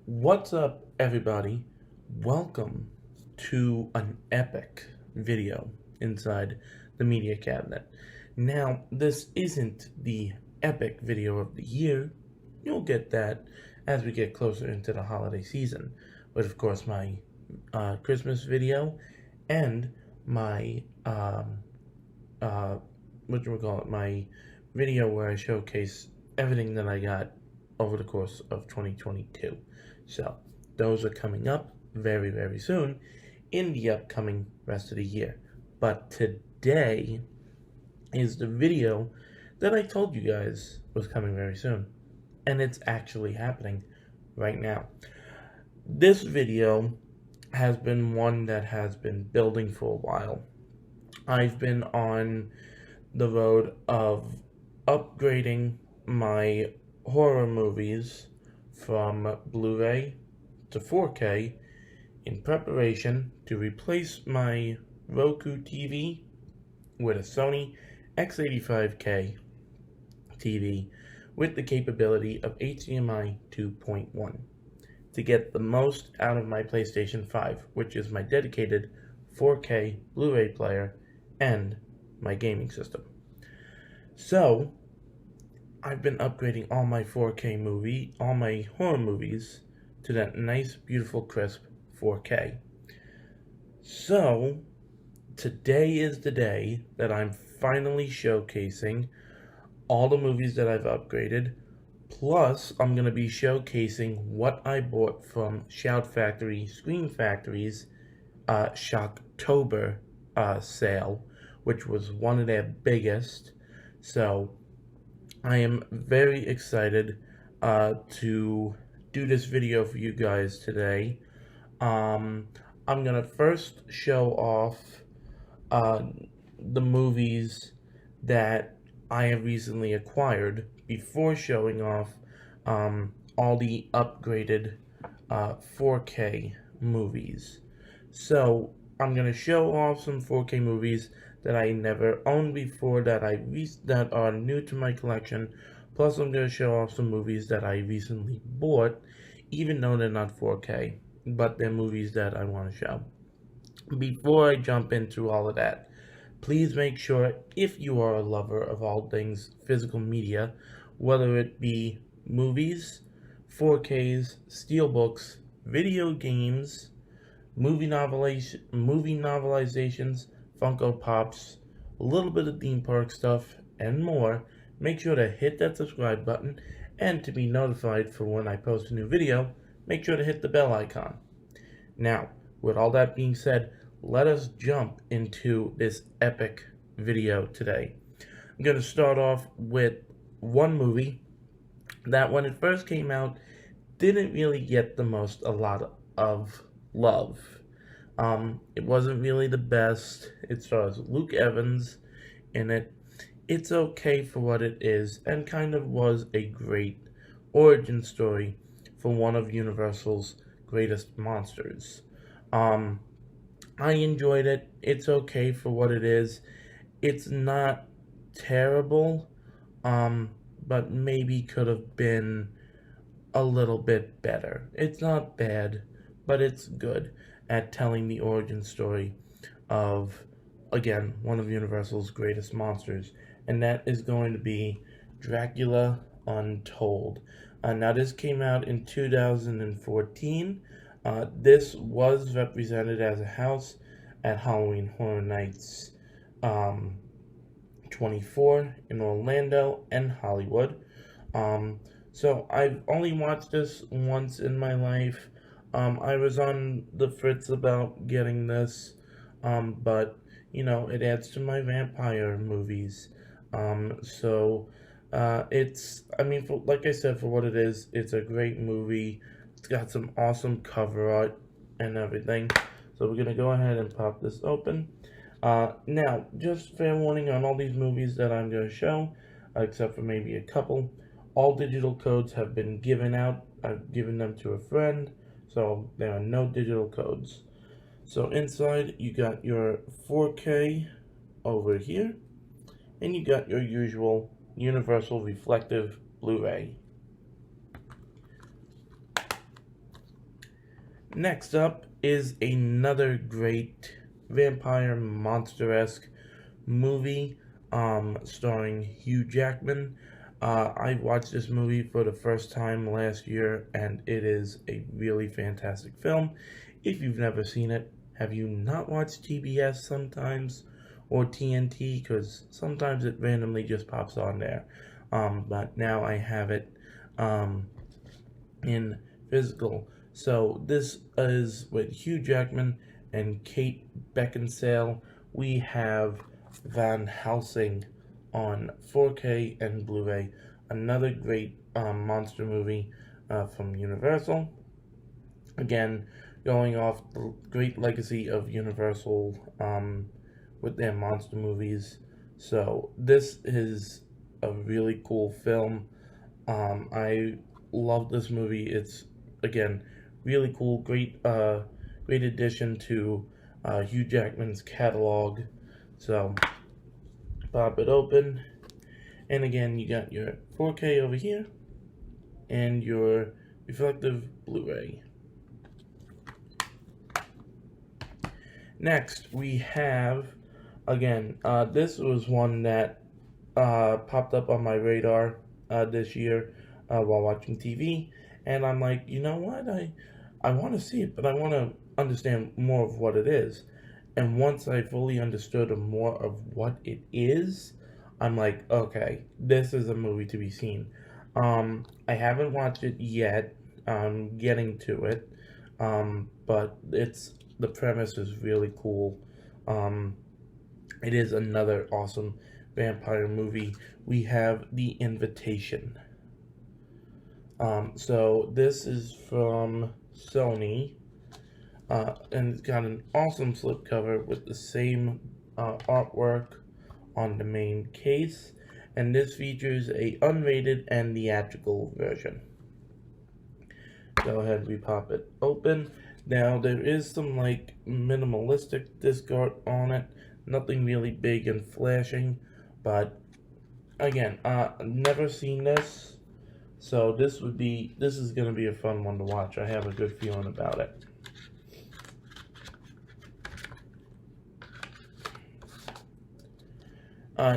What's up, everybody? Welcome to an epic video inside the media cabinet. Now, this isn't the epic video of the year. You'll get that as we get closer into the holiday season. But of course, my Christmas video and my my video where I showcase everything that I got over the course of 2022. So those are coming up very, very soon in the upcoming rest of the year. But today is the video that I told you guys was coming very soon. And it's actually happening right now. This video has been one that has been building for a while. I've been on the road of upgrading my horror movies from Blu-ray to 4K in preparation to replace my Roku TV with a Sony X85K TV with the capability of HDMI 2.1 to get the most out of my PlayStation 5, which is my dedicated 4K Blu-ray player and my gaming system. So I've been upgrading all my horror movies to that nice, beautiful, crisp 4K. So today is the day that I'm finally showcasing all the movies that I've upgraded. Plus, I'm going to be showcasing what I bought from Shout Factory, Scream Factory's Shocktober sale, which was one of their biggest. So I am very excited to do this video for you guys today. I'm going to first show off the movies that I have recently acquired before showing off all the upgraded 4K movies. So I'm going to show off some 4K movies that I never owned before, that are new to my collection. Plus, I'm going to show off some movies that I recently bought, even though they're not 4K, but they're movies that I want to show. Before I jump into all of that, please make sure, if you are a lover of all things physical media, whether it be movies, 4Ks, steelbooks, video games, movie novelizations, Funko Pops, a little bit of theme park stuff, and more, make sure to hit that subscribe button, and to be notified for when I post a new video, make sure to hit the bell icon. Now, with all that being said, let us jump into this epic video today. I'm going to start off with one movie that when it first came out didn't really get a lot of love. It wasn't really the best. It stars Luke Evans in it. It's okay for what it is, and kind of was a great origin story for one of Universal's greatest monsters. I enjoyed it. It's okay for what it is. It's not terrible, but maybe could have been a little bit better. It's not bad, but it's good at telling the origin story of, again, one of Universal's greatest monsters, and that is going to be Dracula Untold. Now, this came out in 2014. This was represented as a house at Halloween Horror Nights 24 in Orlando and Hollywood. So I've only watched this once in my life. I was on the fritz about getting this, but, you know, it adds to my vampire movies. Like I said, for what it is, it's a great movie. It's got some awesome cover art and everything. So we're going to go ahead and pop this open. Now, just fair warning on all these movies that I'm going to show, except for maybe a couple, all digital codes have been given out. I've given them to a friend. So there are no digital codes. So inside you got your 4K over here, and you got your usual universal reflective Blu-ray. Next up is another great vampire monster-esque movie starring Hugh Jackman. I watched this movie for the first time last year, and it is a really fantastic film. If you've never seen it, have you not watched TBS sometimes, or TNT? Because sometimes it randomly just pops on there. But now I have it in physical. So this is with Hugh Jackman and Kate Beckinsale. We have Van Helsing on 4K and Blu-ray. Another great monster movie from Universal. Again, going off the great legacy of Universal with their monster movies. So this is a really cool film. I love this movie. It's, again, really cool. Great addition to Hugh Jackman's catalog. So pop it open, and again you got your 4K over here and your reflective Blu-ray. Next we have, again, this was one that popped up on my radar this year while watching TV, and I'm like, you know what, I want to see it, but I want to understand more of what it is. And once I fully understood more of what it is, I'm like, okay, this is a movie to be seen. I haven't watched it yet. I'm getting to it. But the premise is really cool. It is another awesome vampire movie. We have The Invitation. So this is from Sony. And it's got an awesome slipcover with the same artwork on the main case, and this features a unrated and theatrical version. Go ahead, we pop it open. Now there is some like minimalistic disc art on it, nothing really big and flashing, but again, never seen this, so this is gonna be a fun one to watch. I have a good feeling about it.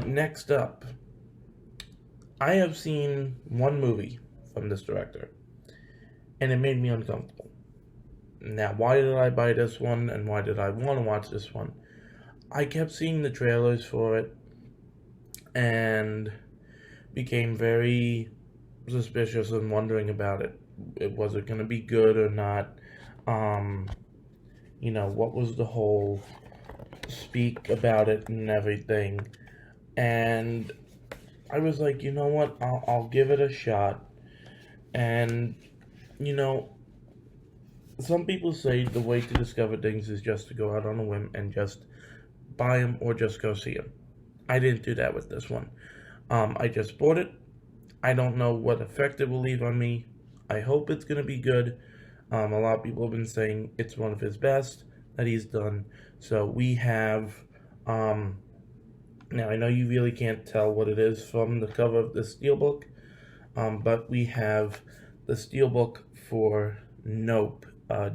Next up, I have seen one movie from this director, and it made me uncomfortable. Now, why did I buy this one, and why did I want to watch this one? I kept seeing the trailers for it, and became very suspicious and wondering about it. Was it going to be good or not? What was the whole speak about it and everything? And I was like, you know what, I'll give it a shot. And, some people say the way to discover things is just to go out on a whim and just buy them or just go see them. I didn't do that with this one. I just bought it. I don't know what effect it will leave on me. I hope it's going to be good. A lot of people have been saying it's one of his best that he's done. So we have... Now, I know you really can't tell what it is from the cover of the steelbook, but we have the steelbook for Nope,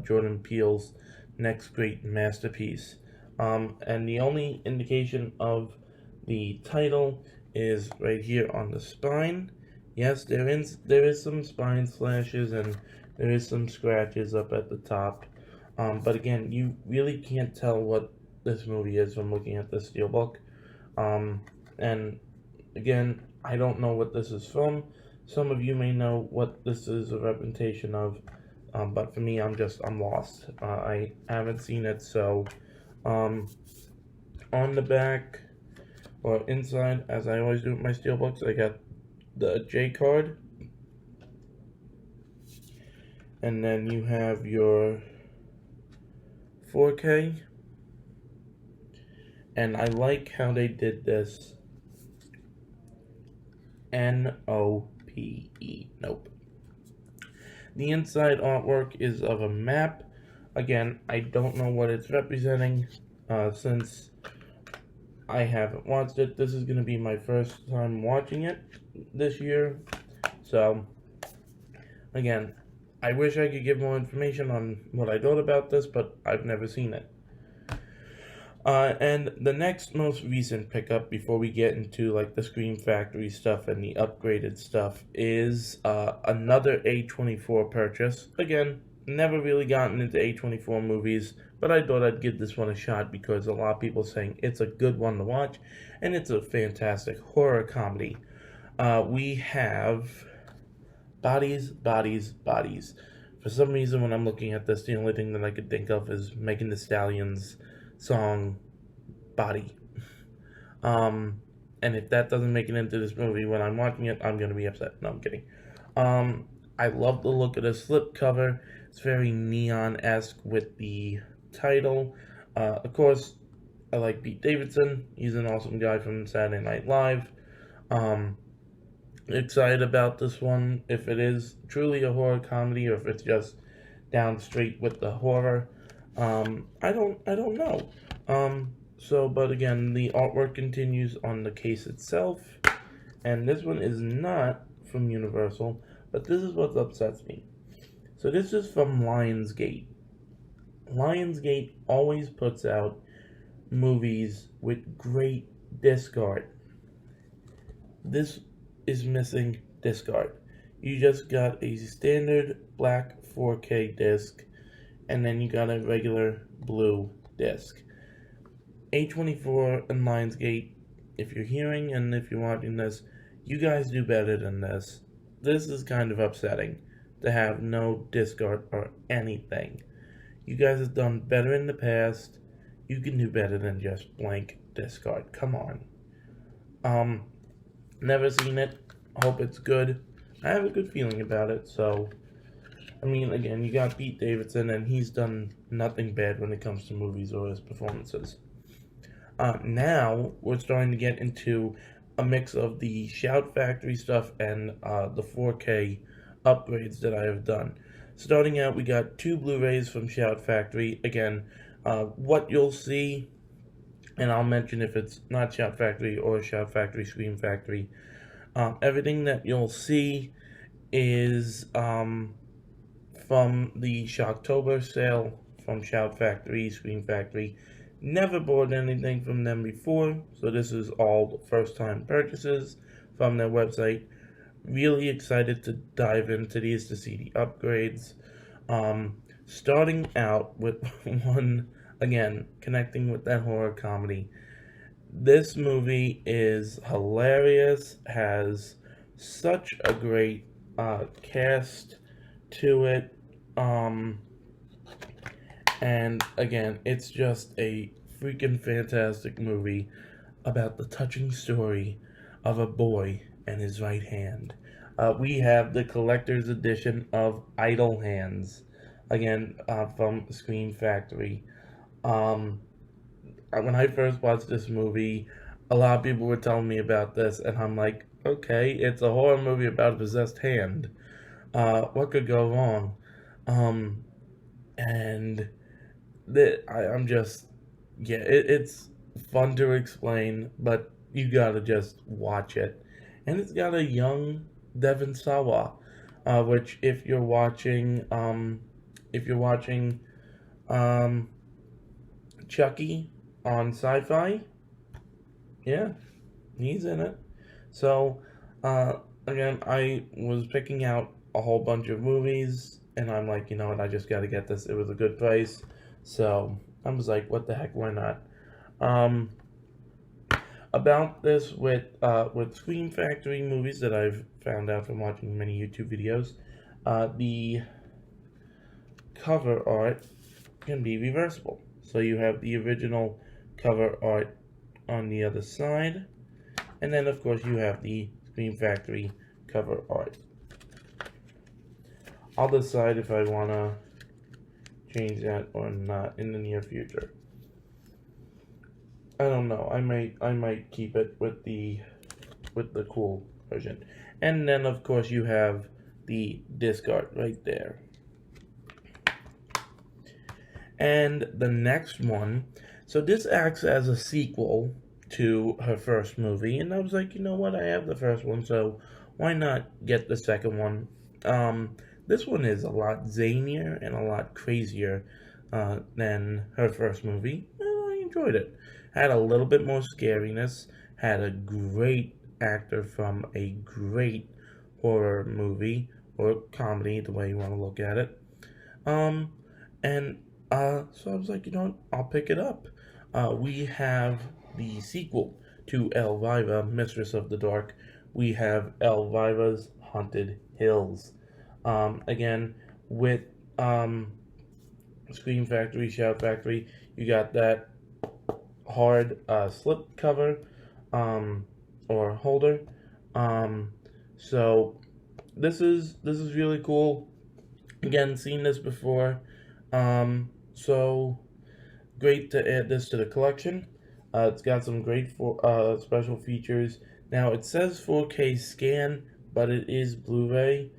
Jordan Peele's next great masterpiece. And the only indication of the title is right here on the spine. Yes, there is some spine slashes and there is some scratches up at the top. But again, you really can't tell what this movie is from looking at the steelbook. And again, I don't know what this is from. Some of you may know what this is a representation of, but for me, I'm lost. I haven't seen it, so on the back or inside, as I always do with my steelbooks, I got the J card, and then you have your 4K. And I like how they did this. N-O-P-E. Nope. The inside artwork is of a map. Again, I don't know what it's representing since I haven't watched it. This is going to be my first time watching it this year. So, again, I wish I could give more information on what I thought about this, but I've never seen it. And the next most recent pickup before we get into like the Scream Factory stuff and the upgraded stuff is another A24 purchase. Again, never really gotten into A24 movies, but I thought I'd give this one a shot because a lot of people are saying it's a good one to watch and it's a fantastic horror comedy. We have Bodies, Bodies, Bodies. For some reason, when I'm looking at this, the only thing that I could think of is Megan Thee Stallion's song Body. And if that doesn't make it into this movie when I'm watching it, I'm gonna be upset. No, I'm kidding. I love the look of the slipcover. It's very neon-esque with the title. Of course, I like Pete Davidson. He's an awesome guy from Saturday Night Live. Excited about this one. If it is truly a horror comedy or if it's just down straight with the horror. I don't know. But again, the artwork continues on the case itself, and this one is not from Universal, but this is what upsets me. So this is from Lionsgate. Lionsgate always puts out movies with great disc art. This is missing disc art. You just got a standard black 4K disc, and then you got a regular blue disc. A24 and Lionsgate, if you're hearing and if you're watching this, you guys do better than this. This is kind of upsetting to have no disc art or anything. You guys have done better in the past. You can do better than just blank disc art. Come on. Never seen it. Hope it's good. I have a good feeling about it, so I mean, again, you got Pete Davidson, and he's done nothing bad when it comes to movies or his performances. Now, we're starting to get into a mix of the Shout Factory stuff and the 4K upgrades that I have done. Starting out, we got 2 Blu-rays from Shout Factory. Again, what you'll see, and I'll mention if it's not Shout Factory or Shout Factory, Scream Factory, everything that you'll see is from the Shocktober sale from Shout Factory, Scream Factory. Never bought anything from them before, so this is all first-time purchases from their website. Really excited to dive into these to see the upgrades. Starting out with one, again, connecting with that horror comedy. This movie is hilarious, has such a great cast to it. And again, it's just a freaking fantastic movie about the touching story of a boy and his right hand. We have the collector's edition of Idle Hands, again, from Scream Factory. When I first watched this movie, a lot of people were telling me about this, and I'm like, okay, it's a horror movie about a possessed hand. What could go wrong? I'm just, yeah, it's fun to explain, but you gotta just watch it. And it's got a young Devon Sawa, which if you're watching Chucky on Sci-Fi, yeah, he's in it. So, again, I was picking out a whole bunch of movies, and I'm like, you know what, I just gotta get this. It was a good price, so I was like, what the heck, why not? About this with Scream Factory movies that I've found out from watching many YouTube videos, the cover art can be reversible. So you have the original cover art on the other side, and then of course you have the Scream Factory cover art. I'll decide if I want to change that or not in the near future. I don't know. I might keep it with the cool version. And then of course you have the disc art right there. And the next one, so this acts as a sequel to her first movie, and I was like, you know what, I have the first one, so why not get the second one? This one is a lot zanier and a lot crazier than her first movie. I enjoyed it. Had a little bit more scariness. Had a great actor from a great horror movie or comedy, the way you want to look at it. Um, and so I was like, I'll pick it up. We have the sequel to Elvira, Mistress of the Dark. We have Elvira's Haunted Hills. Again, with Scream Factory, Shout Factory, you got that hard slip cover or holder. So this is really cool. Again, seen this before. So great to add this to the collection. It's got some great special features. Now it says 4K scan, but it is Blu-ray.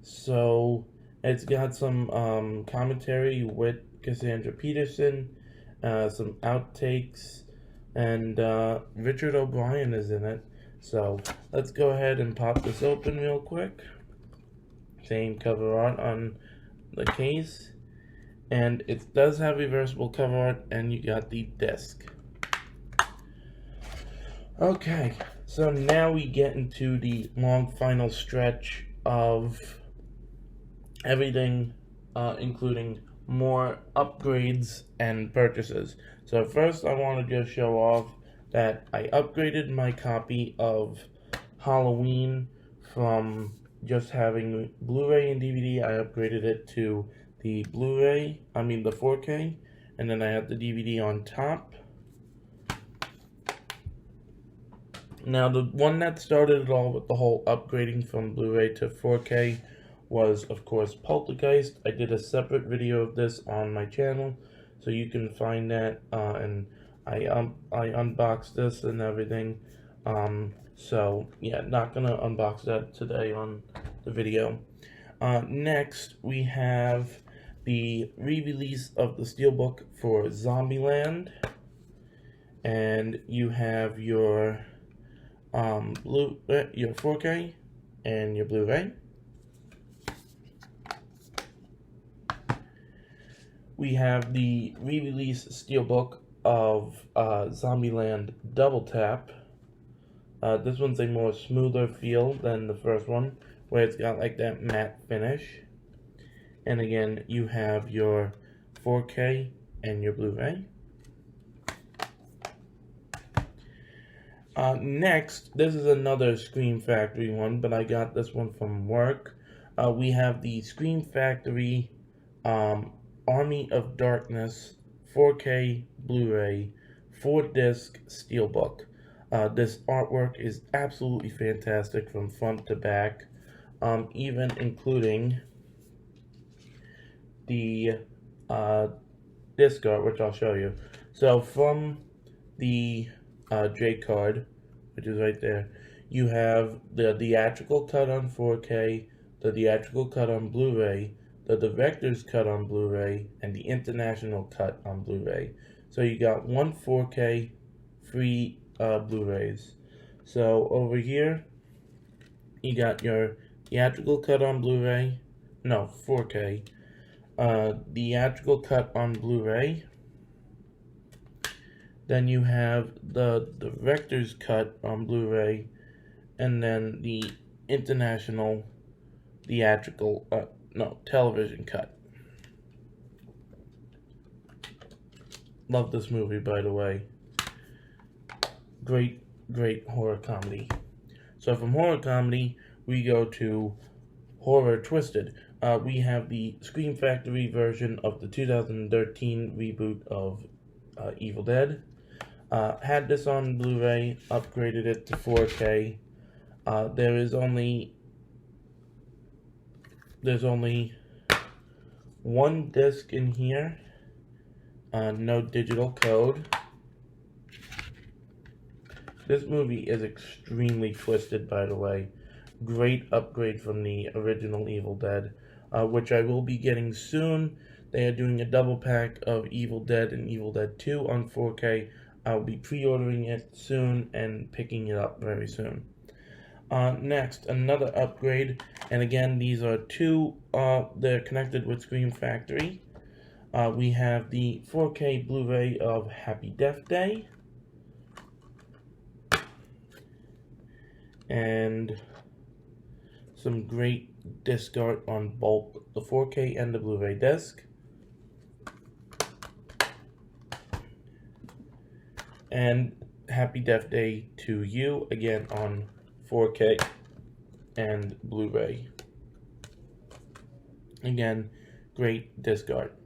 So it's got some commentary with Cassandra Peterson, some outtakes, and Richard O'Brien is in it. So let's go ahead and pop this open real quick. Same cover art on the case, and it does have reversible cover art, and you got the disc. Okay, so now we get into the long final stretch of everything, including more upgrades and purchases. So first I want to just show off that I upgraded my copy of Halloween from just having Blu-ray and DVD. I upgraded it to the the 4K, and then I have the DVD on top. Now, the one that started it all with the whole upgrading from Blu-ray to 4K was, of course, Poltergeist. I did a separate video of this on my channel, so you can find that, and I unboxed this and everything. So, yeah, not going to unbox that today on the video. Next, we have the re-release of the Steelbook for Zombieland. And you have your your 4K and your Blu-ray. We have the re-release Steelbook of Zombieland Double Tap. This one's a more smoother feel than the first one, where it's got like that matte finish. And again, you have your 4K and your Blu-ray. Next, this is another Scream Factory one, but I got this one from work. We have the Scream Factory Army of Darkness 4K Blu-ray 4-disc Steelbook. This artwork is absolutely fantastic from front to back, even including the disc art, which I'll show you. So from the J card, which is right there, you have the theatrical cut on 4K, the theatrical cut on Blu-ray, the director's cut on Blu-ray, and the international cut on Blu-ray. So you got one 4K free Blu-rays. So over here, you got your theatrical cut on Blu-ray, no, 4K, theatrical cut on Blu-ray. Then you have the director's cut on Blu-ray, and then the international theatrical, television cut. Love this movie, by the way. Great, great horror comedy. So from horror comedy, we go to Horror Twisted. We have the Scream Factory version of the 2013 reboot of Evil Dead. Had this on Blu-ray, upgraded it to 4K. There's only one disc in here, no digital code. This movie is extremely twisted, by the way. Great upgrade from the original Evil Dead, which I will be getting soon. They are doing a double pack of Evil Dead and Evil Dead 2 on 4K. I'll be pre-ordering it soon and picking it up very soon. Next, another upgrade, and again, these are two, they're connected with Scream Factory. We have the 4K Blu-ray of Happy Death Day, and some great disc art on both the 4K and the Blu-ray disc. And Happy Death Day to You, again on 4K and Blu-ray. Again, great disc art.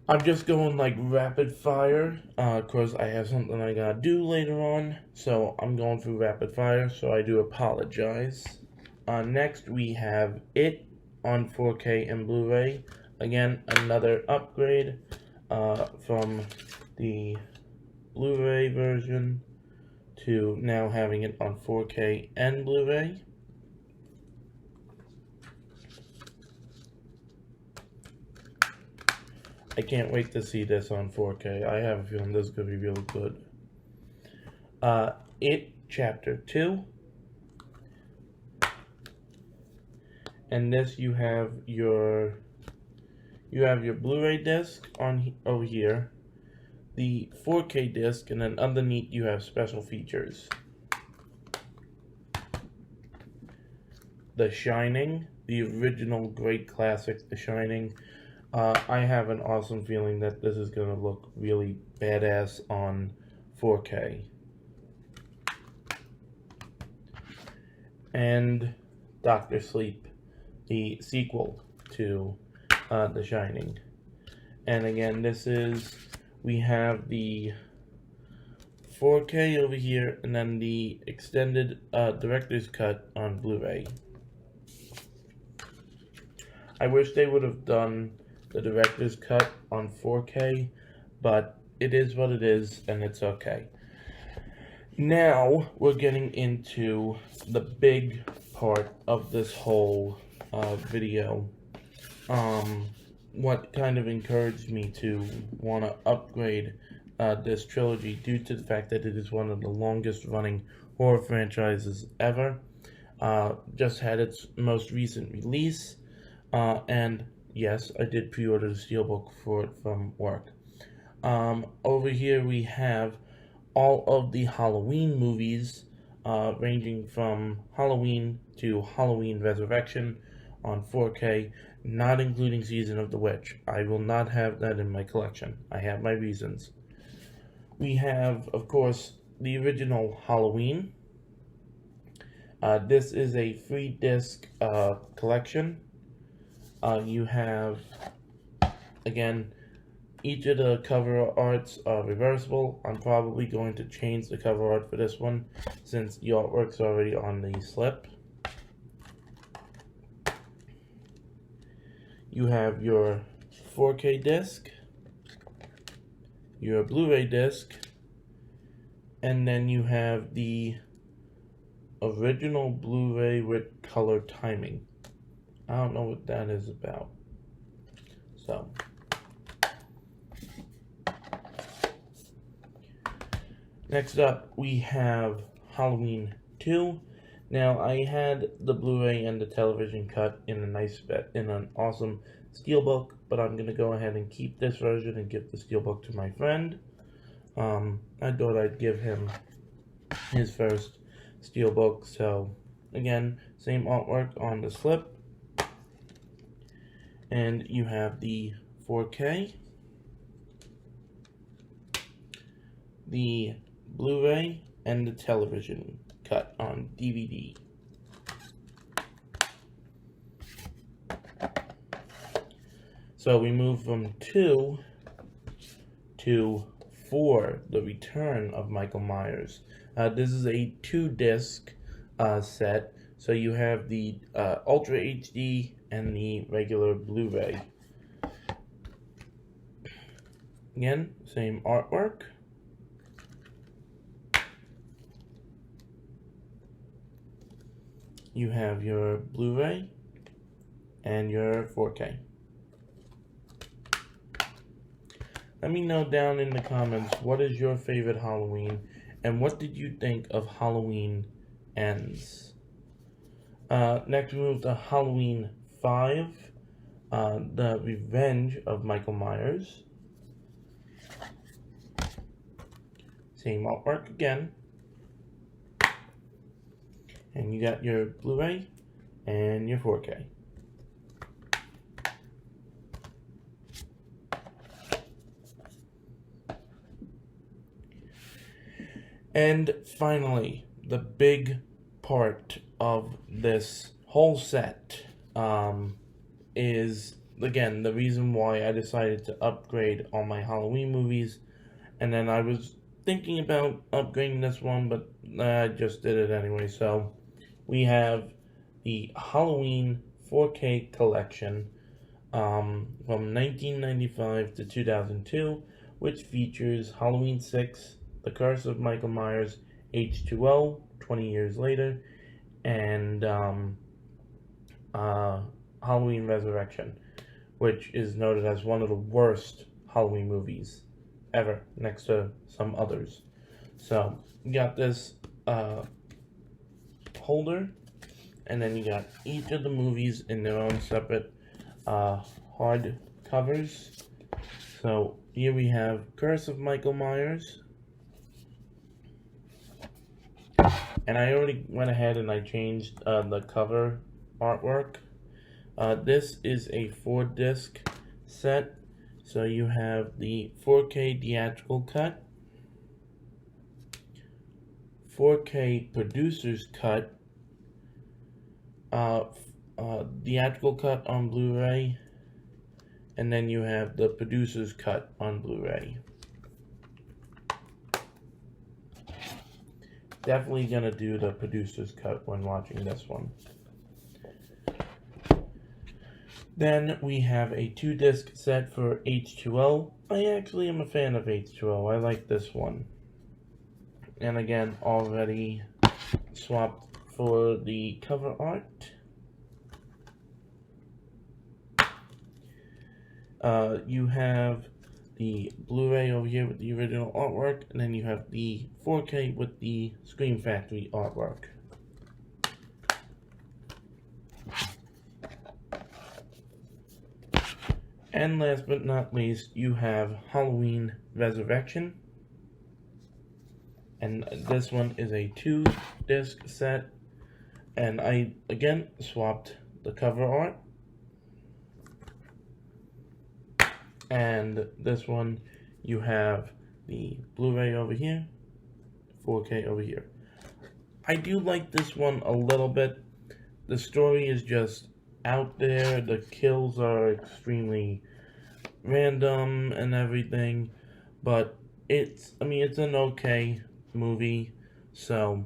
I'm just going like rapid fire, because I have something I gotta do later on, so I'm going through rapid fire, so I do apologize. Next we have It on 4K and Blu-ray. Again, another upgrade from the Blu-ray version to now having it on 4K and Blu-ray. I can't wait to see this on 4K. I have a feeling this is going to be really good. It Chapter 2. And this you have your Blu-ray disc on over here, the 4K disc, and then underneath you have special features. The Shining, the original great classic, The Shining. I have an awesome feeling that this is going to look really badass on 4K. And Dr. Sleep, the sequel to The Shining. And again, we have the 4K over here, and then the extended director's cut on Blu-ray. I wish they would have done the director's cut on 4K, but it is what it is, and it's okay. Now, we're getting into the big part of this whole video. What kind of encouraged me to want to upgrade this trilogy, due to the fact that it is one of the longest running horror franchises ever. Just had its most recent release, and yes, I did pre-order the steelbook for it from work. Over here we have all of the Halloween movies, ranging from Halloween to Halloween Resurrection on 4K, not including Season of the Witch. I will not have that in my collection. I have my reasons. We have, of course, the original Halloween. This is a free disc collection. You have, again, each of the cover arts are reversible. I'm probably going to change the cover art for this one, since the artwork's already on the slip. You have your 4K disc, your Blu-ray disc, and then you have the original Blu-ray with color timing. I don't know what that is about. So, next up we have Halloween 2. Now, I had the Blu-ray and the television cut in an awesome steelbook, but I'm going to go ahead and keep this version and give the steelbook to my friend. I thought I'd give him his first steelbook. So, again, same artwork on the slip. And you have the 4K, the Blu-ray, and the television cut on DVD. So we move from 2 to 4, The Return of Michael Myers. This is a 2-disc set, so you have the Ultra HD and the regular Blu-ray. Again, same artwork. You have your Blu-ray and your 4K. Let me know down in the comments, what is your favorite Halloween, And what did you think of Halloween Ends? Next we move to Halloween 5, The Revenge of Michael Myers. Same artwork again. And you got your Blu-ray and your 4K. And finally, the big part of this whole set is, again, the reason why I decided to upgrade all my Halloween movies. And then I was thinking about upgrading this one, but I just did it anyway. So we have the Halloween 4K collection from 1995 to 2002, which features Halloween 6, The Curse of Michael Myers, H2O, 20 years later, and Halloween Resurrection, which is noted as one of the worst Halloween movies ever, next to some others. So, you got this holder, and then you got each of the movies in their own separate hard covers. So, here we have Curse of Michael Myers. And I already went ahead and I changed the cover artwork. This is a 4-disc set. So you have the 4K theatrical cut, 4K producer's cut, theatrical cut on Blu-ray, and then you have the producer's cut on Blu-ray. Definitely gonna do the producer's cut when watching this one. Then we have a 2-disc set for H2O. I actually am a fan of H2O. I like this one. And again, already swapped for the cover art. You have the Blu-ray over here with the original artwork, and then you have the 4K with the Scream Factory artwork. And last but not least, you have Halloween Resurrection. And this one is a 2-disc set. And I, again, swapped the cover art. And this one, you have the Blu-ray over here, 4K over here. I do like this one a little bit. The story is just out there. The kills are extremely random and everything, but it's an okay movie. So,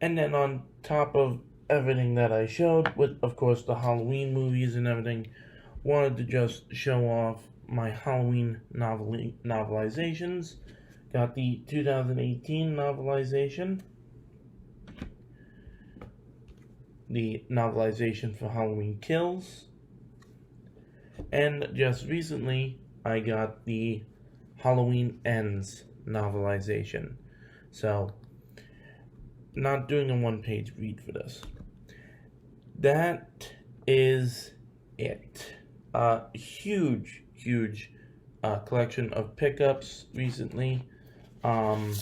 and then on top of everything that I showed, with of course the Halloween movies and everything, wanted to just show off my Halloween novelizations. Got the 2018 novelization, the novelization for Halloween Kills, and just recently I got the Halloween Ends novelization. So, not doing a 1-page read for this. That is it. Huge collection of pickups recently. I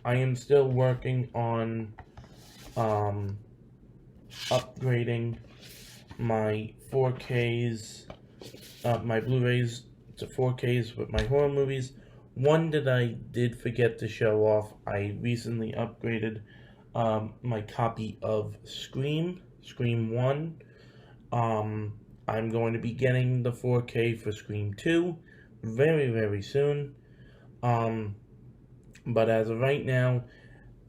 am still working on upgrading my 4Ks, my Blu-rays to 4Ks with my horror movies. One that I did forget to show off, I recently upgraded my copy of Scream 1. I'm going to be getting the 4K for Scream 2 very soon. But as of right now,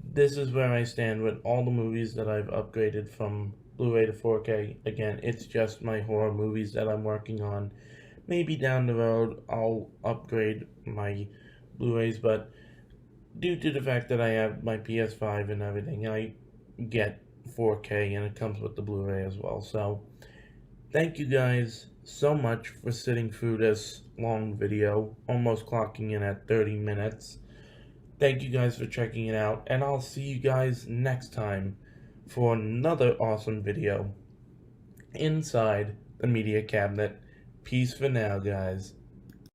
this is where I stand with all the movies that I've upgraded from Blu-ray to 4K. Again, it's just my horror movies that I'm working on. Maybe down the road I'll upgrade my Blu-rays, but due to the fact that I have my PS5 and everything, I get 4K and it comes with the Blu-ray as well. So, thank you guys so much for sitting through this long video, almost clocking in at 30 minutes. Thank you guys for checking it out, and I'll see you guys next time for another awesome video inside the media cabinet. Peace for now, guys.